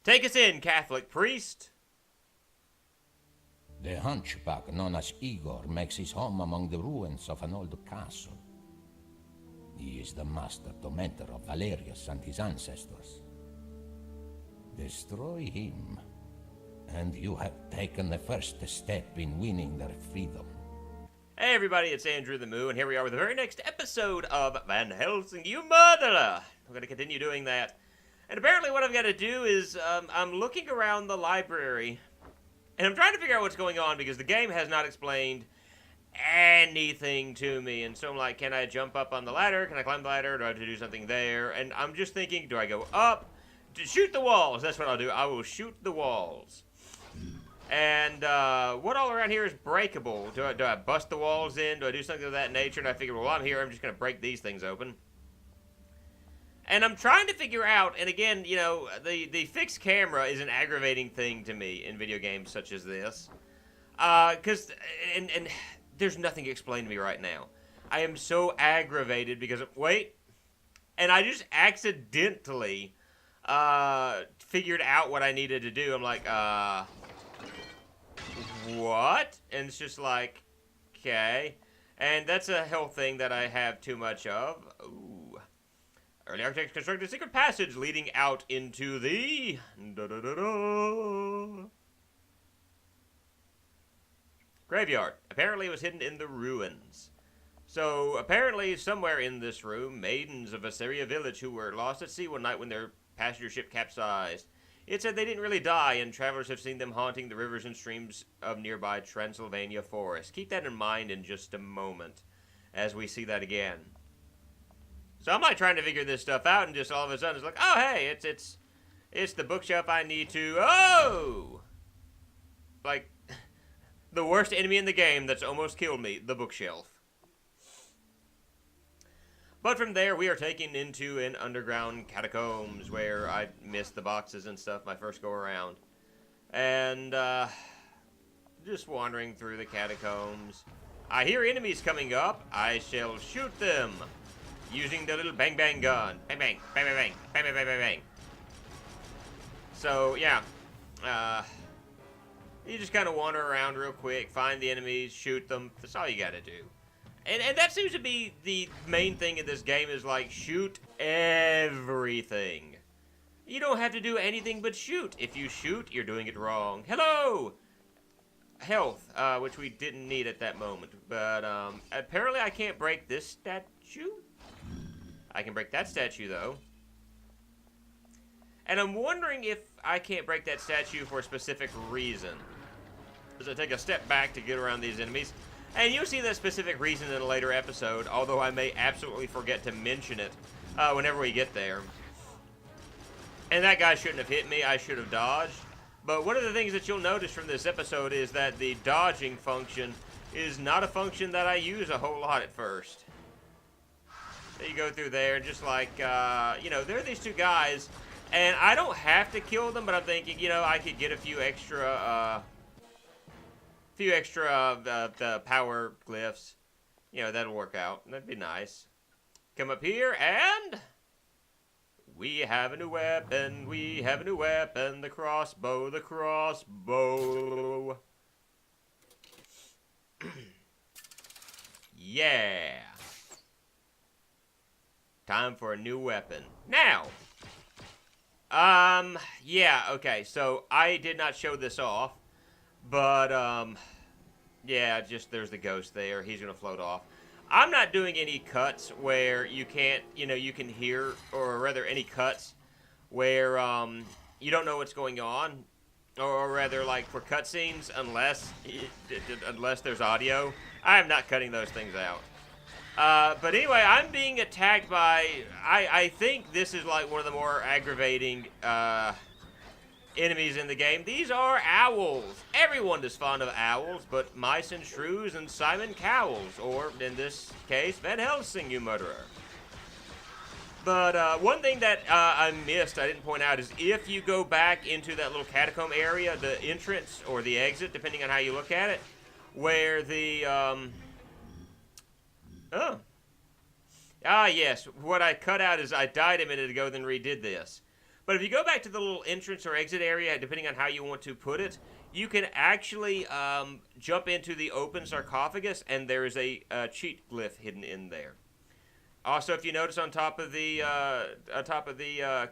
Take us in, Catholic priest. The hunchback known as Igor makes his home among the ruins of an old castle. He is the master tormentor of Valerius and his ancestors. Destroy him, and you have taken the first step in winning their freedom. Hey everybody, it's Andrew themoo, and here we are with the very next episode of Van Helsing, you murderer! We're going to continue doing that. And apparently what I've got to do is, I'm looking around the library, and I'm trying to figure out what's going on, because the game has not explained anything to me. And so I'm like, can I jump up on the ladder? Can I climb the ladder? Do I have to do something there? And I'm just thinking, do I go up? To shoot the walls! That's what I'll do. I will shoot the walls. And what all around here is breakable? Do I bust the walls in? Do I do something of that nature? And I figured, well, I'm here. I'm just going to break these things open. And I'm trying to figure out, and again, you know, the fixed camera is an aggravating thing to me in video games such as this. Because, and there's nothing explained to me right now. I am so aggravated because, wait, and I just accidentally figured out what I needed to do. I'm like, what? And it's just like, okay. And that's a health thing that I have too much of. Ooh. Early architects constructed a secret passage leading out into the... graveyard. Apparently it was hidden in the ruins. So, apparently somewhere in this room, maidens of Assyria village who were lost at sea one night when their passenger ship capsized. It said they didn't really die, and travelers have seen them haunting the rivers and streams of nearby Transylvania forest. Keep that in mind in just a moment as we see that again. So I'm like trying to figure this stuff out, and just all of a sudden it's like, oh hey, it's the bookshelf I need to, oh! Like, the worst enemy in the game that's almost killed me, the bookshelf. But from there, we are taken into an underground catacombs where I missed the boxes and stuff my first go around. And, just wandering through the catacombs. I hear enemies coming up. I shall shoot them using the little bang bang gun. Bang bang, bang bang bang, bang bang bang bang bang. So, yeah. You just kind of wander around real quick, find the enemies, shoot them. That's all you gotta do. And that seems to be the main thing in this game is, like, shoot everything. You don't have to do anything but shoot. If you shoot, you're doing it wrong. Hello! Health, which we didn't need at that moment. But, apparently I can't break this statue. I can break that statue, though. And I'm wondering if I can't break that statue for a specific reason. As I take a step back to get around these enemies. And you'll see that specific reason in a later episode, although I may absolutely forget to mention it whenever we get there. And that guy shouldn't have hit me. I should have dodged. But one of the things that you'll notice from this episode is that the dodging function is not a function that I use a whole lot at first. So you go through there, and just like, you know, there are these two guys, and I don't have to kill them, but I'm thinking, you know, I could get a few extra, the power glyphs. You know, that'll work out. That'd be nice. Come up here, and we have a new weapon. We have a new weapon. The crossbow. The crossbow. Yeah. Time for a new weapon. Now. Yeah, okay. So, I did not show this off. But, yeah, just there's the ghost there. He's going to float off. I'm not doing any cuts where you can't, you know, you can hear, or rather any cuts where, you don't know what's going on. Or rather, like, for cutscenes, unless there's audio. I am not cutting those things out. But anyway, I'm being attacked by, I think this is like one of the more aggravating, enemies in the game. These are owls. Everyone is fond of owls, but mice and shrews and Simon Cowles, or in this case, Van Helsing, you murderer. But one thing that I missed, I didn't point out, is if you go back into that little catacomb area, the entrance or the exit, depending on how you look at it, where the yes, what I cut out is I died a minute ago, then redid this. But if you go back to the little entrance or exit area, depending on how you want to put it, you can actually jump into the open sarcophagus, and there is a cheat glyph hidden in there. Also, if you notice on top of the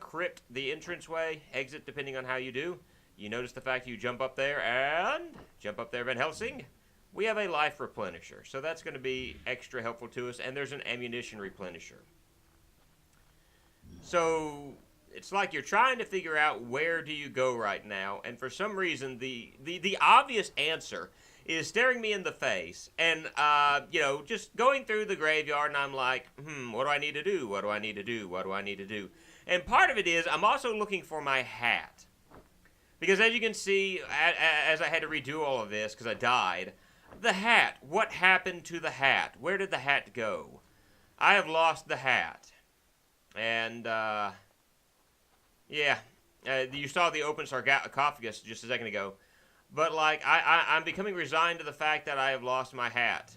crypt, the entranceway, exit, depending on how you do, you notice the fact you jump up there, Van Helsing, we have a life replenisher. So that's going to be extra helpful to us, and there's an ammunition replenisher. So it's like you're trying to figure out where do you go right now, and for some reason, the obvious answer is staring me in the face, and, just going through the graveyard, and I'm like, what do I need to do? What do I need to do? What do I need to do? And part of it is I'm also looking for my hat. Because as you can see, as I had to redo all of this because I died, the hat, what happened to the hat? Where did the hat go? I have lost the hat. And, you saw the open sarcophagus just a second ago. But, I'm becoming resigned to the fact that I have lost my hat.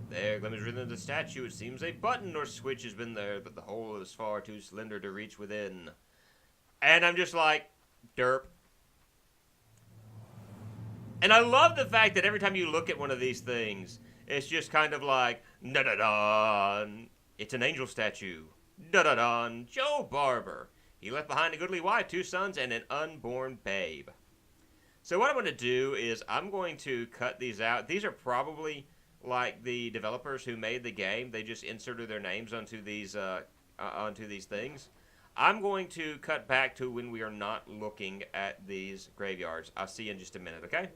There glimmers within the statue. It seems a button or switch has been there, but the hole is far too slender to reach within. And I'm just like, derp. And I love the fact that every time you look at one of these things, it's just kind of like, da-da-da, it's an angel statue. Da-da-da, Joe Barber. He left behind a goodly wife, 2 sons, and an unborn babe. So what I'm going to do is I'm going to cut these out. These are probably like the developers who made the game. They just inserted their names onto these things. I'm going to cut back to when we are not looking at these graveyards. I'll see you in just a minute, okay?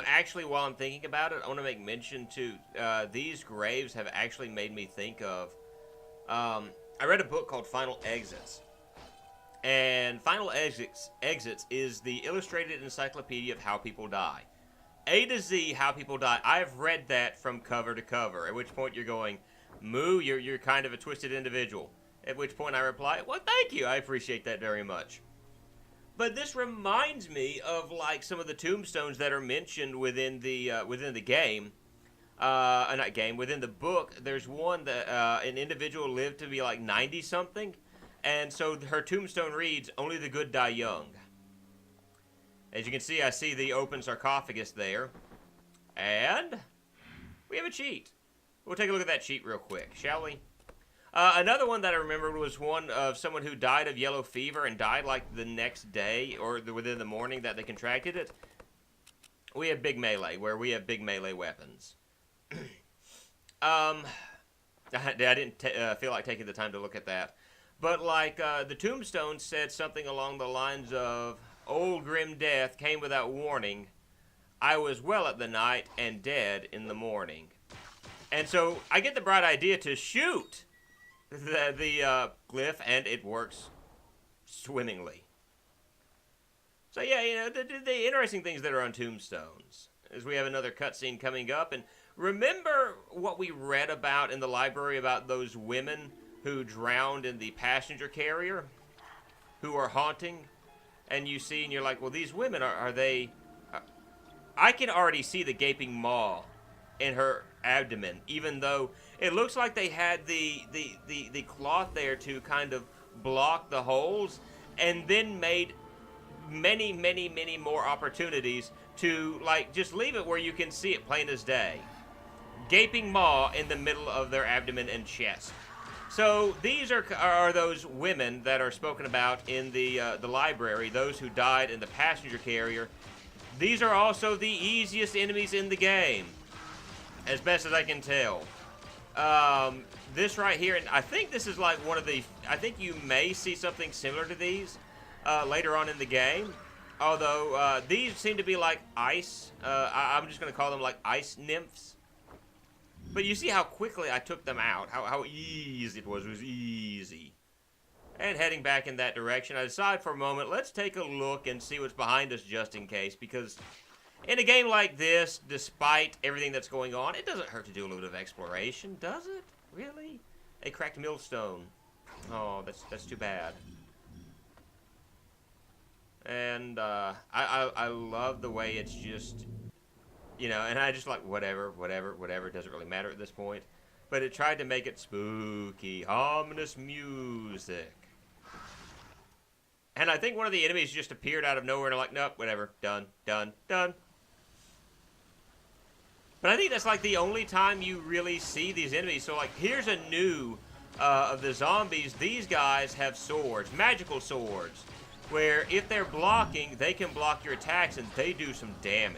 Actually, while I'm thinking about it, I want to make mention to these graves have actually made me think of. I read a book called Final Exits, and Final Exits is the illustrated encyclopedia of how people die, A to Z how people die. I've read that from cover to cover. At which point you're going, Moo, you're kind of a twisted individual. At which point I reply, well, thank you, I appreciate that very much. But this reminds me of some of the tombstones that are mentioned within the game, within the book. There's one that an individual lived to be 90 something, and so her tombstone reads, "Only the good die young." As you can see, I see the open sarcophagus there, and we have a cheat. We'll take a look at that cheat real quick, shall we? Another one that I remembered was one of someone who died of yellow fever and died the next day or within the morning that they contracted it. We have big melee, where we have big melee weapons. I didn't feel like taking the time to look at that. But the tombstone said something along the lines of, "Old grim death came without warning. I was well at the night and dead in the morning." And so I get the bright idea to shoot the glyph, and it works swimmingly. So yeah, the interesting things that are on tombstones is we have another cutscene coming up, and remember what we read about in the library about those women who drowned in the passenger carrier, who are haunting, and you see, and you're like, well, these women are they? I can already see the gaping maw in her abdomen, even though it looks like they had the cloth there to kind of block the holes, and then made many more opportunities to just leave it where you can see it plain as day. Gaping maw in the middle of their abdomen and chest. So these are those women that are spoken about in the library, those who died in the passenger carrier. These are also the easiest enemies in the game, as best as I can tell. This right here, and I think this is one of the, I think you may see something similar to these later on in the game. Although these seem to be ice, I'm just going to call them ice nymphs. But you see how quickly I took them out, how easy it was easy. And heading back in that direction, I decide for a moment, let's take a look and see what's behind us just in case, because in a game like this, despite everything that's going on, it doesn't hurt to do a little bit of exploration, does it? Really? A cracked millstone. Oh, that's too bad. And I love the way it's just, you know, and I just like whatever, it doesn't really matter at this point. But it tried to make it spooky, ominous music. And I think one of the enemies just appeared out of nowhere and I'm like, nope, whatever, done. But I think that's like the only time you really see these enemies. So like, here's a new of the zombies. These guys have swords, magical swords, where if they're blocking, they can block your attacks and they do some damage.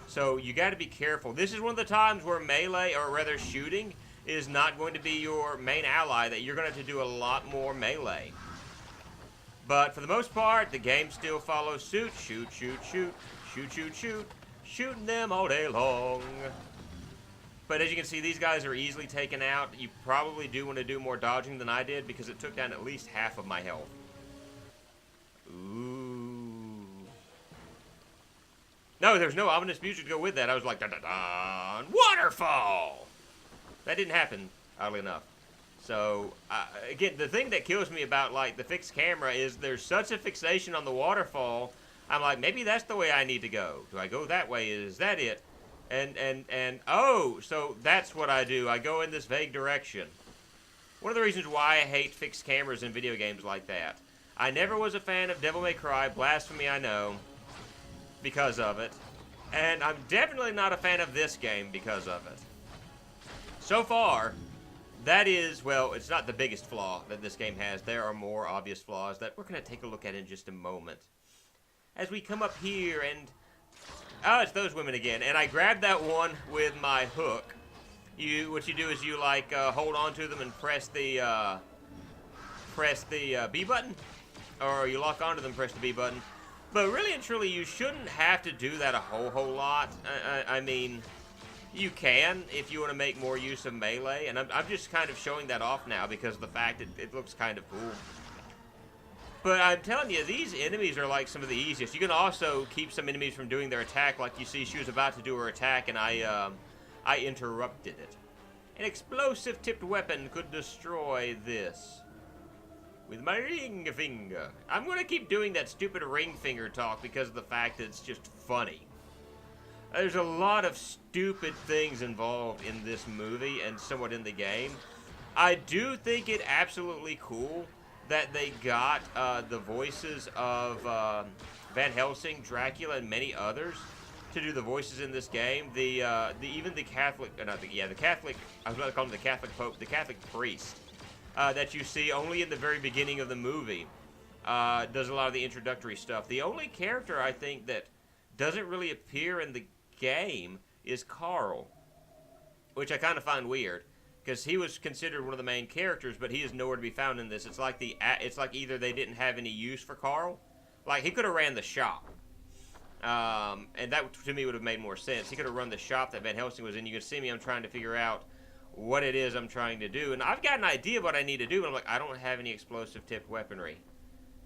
So you got to be careful. This is one of the times where melee, or rather shooting, is not going to be your main ally, that you're going to have to do a lot more melee. But for the most part, the game still follows suit. Shoot. Shooting them all day long. But as you can see, these guys are easily taken out. You probably do want to do more dodging than I did, because it took down at least half of my health. Ooh. No, there's no ominous music to go with that. I was like, dun-dun-dun, waterfall! That didn't happen, oddly enough. So, again, the thing that kills me about, like, the fixed camera is there's such a fixation on the waterfall. I'm like, maybe that's the way I need to go. Do I go that way? Is that it? And oh, so that's what I do. I go in this vague direction. One of the reasons why I hate fixed cameras in video games like that. I never was a fan of Devil May Cry, blasphemy I know, because of it. And I'm definitely not a fan of this game because of it. So far, that is, well, it's not the biggest flaw that this game has. There are more obvious flaws that we're going to take a look at in just a moment. As we come up here and... oh, it's those women again. And I grabbed that one with my hook. What you do is you, like, hold on to them and press the B button. Or you lock onto them, press the B button. But really and truly, you shouldn't have to do that a whole lot. I mean, you can if you want to make more use of melee. And I'm just kind of showing that off now because of the fact it looks kind of cool. But I'm telling you, these enemies are like some of the easiest. You can also keep some enemies from doing their attack. Like you see, she was about to do her attack, and I interrupted it. An explosive tipped weapon could destroy this. With my ring finger. I'm going to keep doing that stupid ring finger talk because of the fact that it's just funny. There's a lot of stupid things involved in this movie and somewhat in the game. I do think it absolutely cool that they got the voices of Van Helsing, Dracula, and many others to do the voices in this game. Even the Catholic, the Catholic, I was about to call him the Catholic Pope, the Catholic priest. That you see only in the very beginning of the movie, does a lot of the introductory stuff. The only character I think that doesn't really appear in the game is Carl, which I kind of find weird because he was considered one of the main characters, but he is nowhere to be found in this. It's like either they didn't have any use for Carl, like he could have ran the shop, and that to me would have made more sense. He could have run the shop that Van Helsing was in. You can see me, I'm trying to figure out what it is I'm trying to do. And I've got an idea of what I need to do, and I'm like, I don't have any explosive tipped weaponry.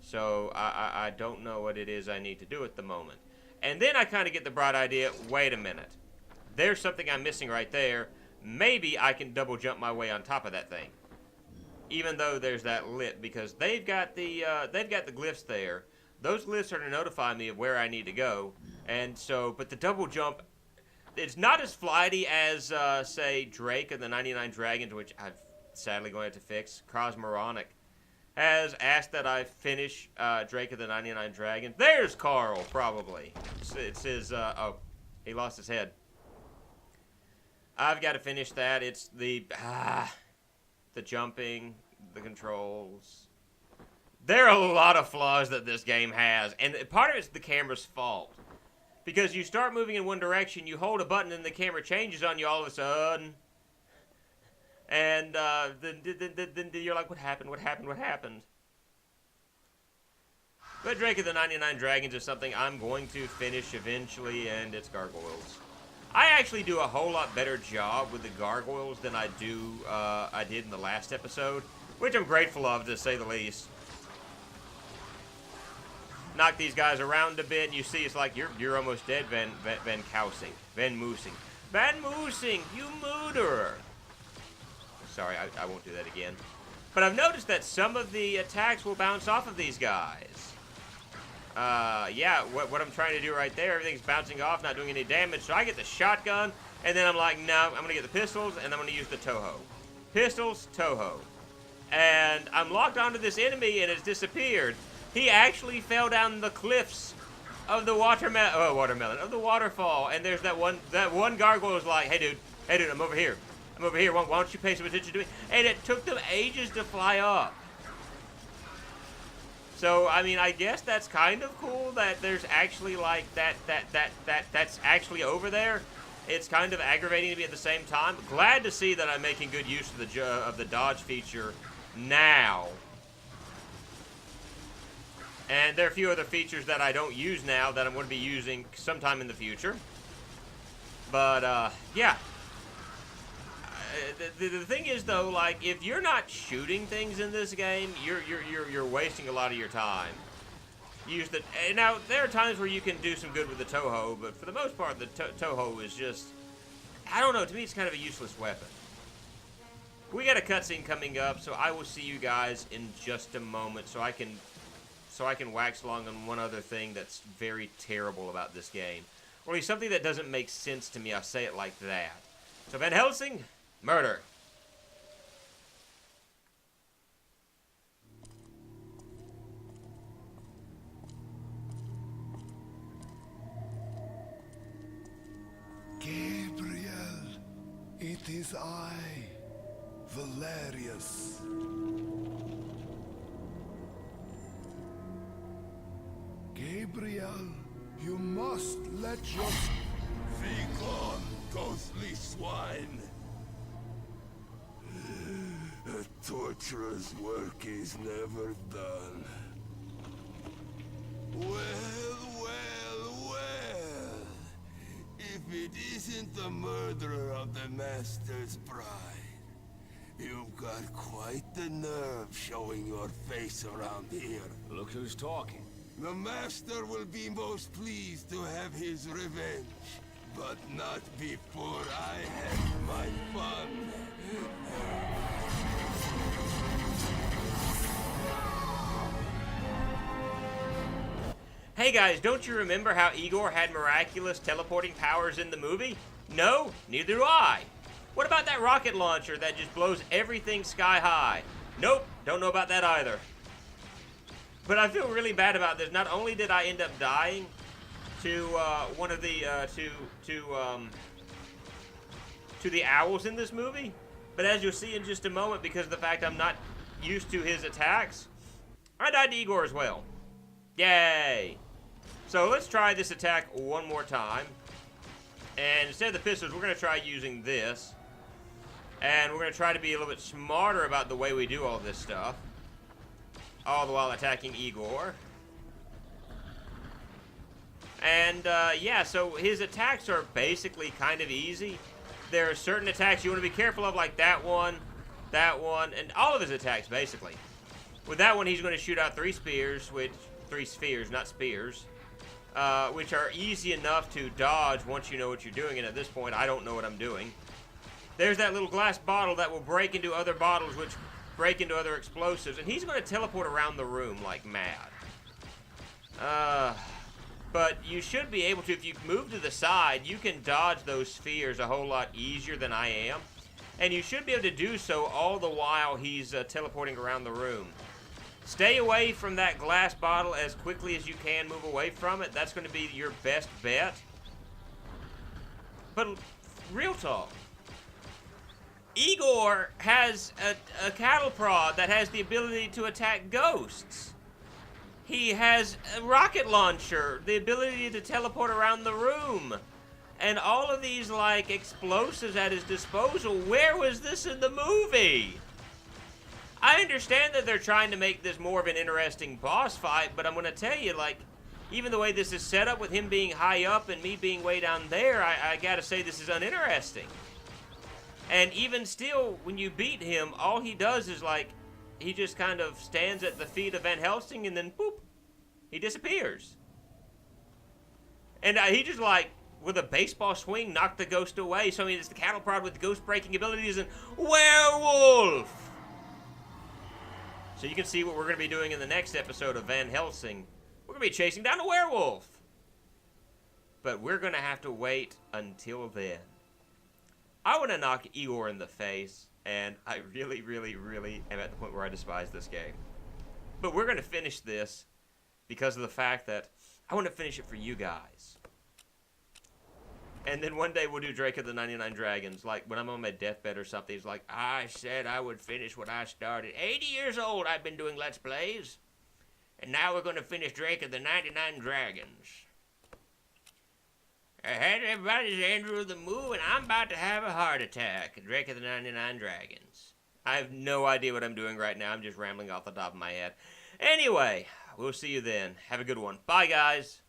So I don't know what it is I need to do at the moment. And then I kind of get the bright idea, wait a minute. There's something I'm missing right there. Maybe I can double jump my way on top of that thing. Even though there's that lip, because they've got the glyphs there. Those glyphs are to notify me of where I need to go. And so, but the double jump, it's not as flighty as, say, Drake of the 99 Dragons, which I've sadly going to have to fix. Cosmoronic has asked that I finish Drake of the 99 Dragons. There's Carl, probably. It's his, oh, he lost his head. I've got to finish that. It's the jumping, the controls. There are a lot of flaws that this game has, and part of it's the camera's fault. Because you start moving in one direction, you hold a button, and the camera changes on you all of a sudden. And then you're like, what happened? But Drake of the 99 Dragons is something I'm going to finish eventually, and it's gargoyles. I actually do a whole lot better job with the gargoyles than I did in the last episode, which I'm grateful of, to say the least. Knock these guys around a bit, and you see it's like, you're almost dead, Van Moosing, you murderer. Sorry, I won't do that again. But I've noticed that some of the attacks will bounce off of these guys. Yeah, what I'm trying to do right there, everything's bouncing off, not doing any damage. So I get the shotgun, and then I'm like, no, I'm going to get the pistols, and I'm going to use the Toho. Pistols, Toho. And I'm locked onto this enemy, and it's disappeared. He actually fell down the cliffs of the of the waterfall. And there's that one gargoyle was like, hey dude, I'm over here. Why don't you pay some attention to me? And it took them ages to fly up. So, I mean, I guess that's kind of cool that there's actually like that's actually over there. It's kind of aggravating to me at the same time. Glad to see that I'm making good use of the dodge feature now. And there are a few other features that I don't use now that I'm going to be using sometime in the future. But, yeah. The thing is, though, like, if you're not shooting things in this game, you're wasting a lot of your time. Now, there are times where you can do some good with the Toho, but for the most part, the Toho is just, I don't know, to me it's kind of a useless weapon. We got a cutscene coming up, so I will see you guys in just a moment, so I can wax along on one other thing that's very terrible about this game. Or at least something that doesn't make sense to me, I'll say it like that. So Van Helsing, murder. Gabriel, it is I, Valerius. Gabriel, you must let your... Be gone, ghostly swine! A torturer's work is never done. Well. If it isn't the murderer of the Master's bride, you've got quite the nerve showing your face around here. Look who's talking. The Master will be most pleased to have his revenge, but not before I have my fun. Hey guys, don't you remember how Igor had miraculous teleporting powers in the movie? No, neither do I. What about that rocket launcher that just blows everything sky high? Nope, don't know about that either. But I feel really bad about this. Not only did I end up dying to one of the to the owls in this movie, but as you'll see in just a moment, because of the fact I'm not used to his attacks, I died to Igor as well. Yay! So let's try this attack one more time. And instead of the pistols, we're going to try using this. And we're going to try to be a little bit smarter about the way we do all this stuff. All the while attacking Igor. And, yeah, so his attacks are basically kind of easy. There are certain attacks you want to be careful of, like that one, and all of his attacks, basically. With that one, he's going to shoot out three spheres, not spears, which are easy enough to dodge once you know what you're doing, and at this point, I don't know what I'm doing. There's that little glass bottle that will break into other bottles, which break into other explosives, and he's going to teleport around the room like mad. But you should be able to, if you move to the side, you can dodge those spheres a whole lot easier than I am, and you should be able to do so all the while he's teleporting around the room. Stay away from that glass bottle as quickly as you can. Move away from it. That's going to be your best bet. But real talk, Igor has a cattle prod that has the ability to attack ghosts. He has a rocket launcher, the ability to teleport around the room, and all of these like explosives at his disposal. Where was this in the movie? I understand that they're trying to make this more of an interesting boss fight, but I'm going to tell you, like, even the way this is set up with him being high up and me being way down there, I got to say this is uninteresting. And even still, when you beat him, all he does is, like, he just kind of stands at the feet of Van Helsing, and then, boop, he disappears. And he just, like, with a baseball swing, knocked the ghost away. So, I mean, it's the cattle prod with ghost-breaking abilities and werewolf! So you can see what we're going to be doing in the next episode of Van Helsing. We're going to be chasing down a werewolf. But we're going to have to wait until then. I want to knock Igor in the face, and I really, really, really am at the point where I despise this game. But we're going to finish this because of the fact that I want to finish it for you guys. And then one day we'll do Drake of the 99 Dragons. Like, when I'm on my deathbed or something, it's like, I said I would finish what I started. 80 years old I've been doing Let's Plays. And now we're going to finish Drake of the 99 Dragons. Hey everybody, it's Andrew the Moo, and I'm about to have a heart attack. Drake of the 99 Dragons. I have no idea what I'm doing right now. I'm just rambling off the top of my head. Anyway, we'll see you then. Have a good one. Bye, guys.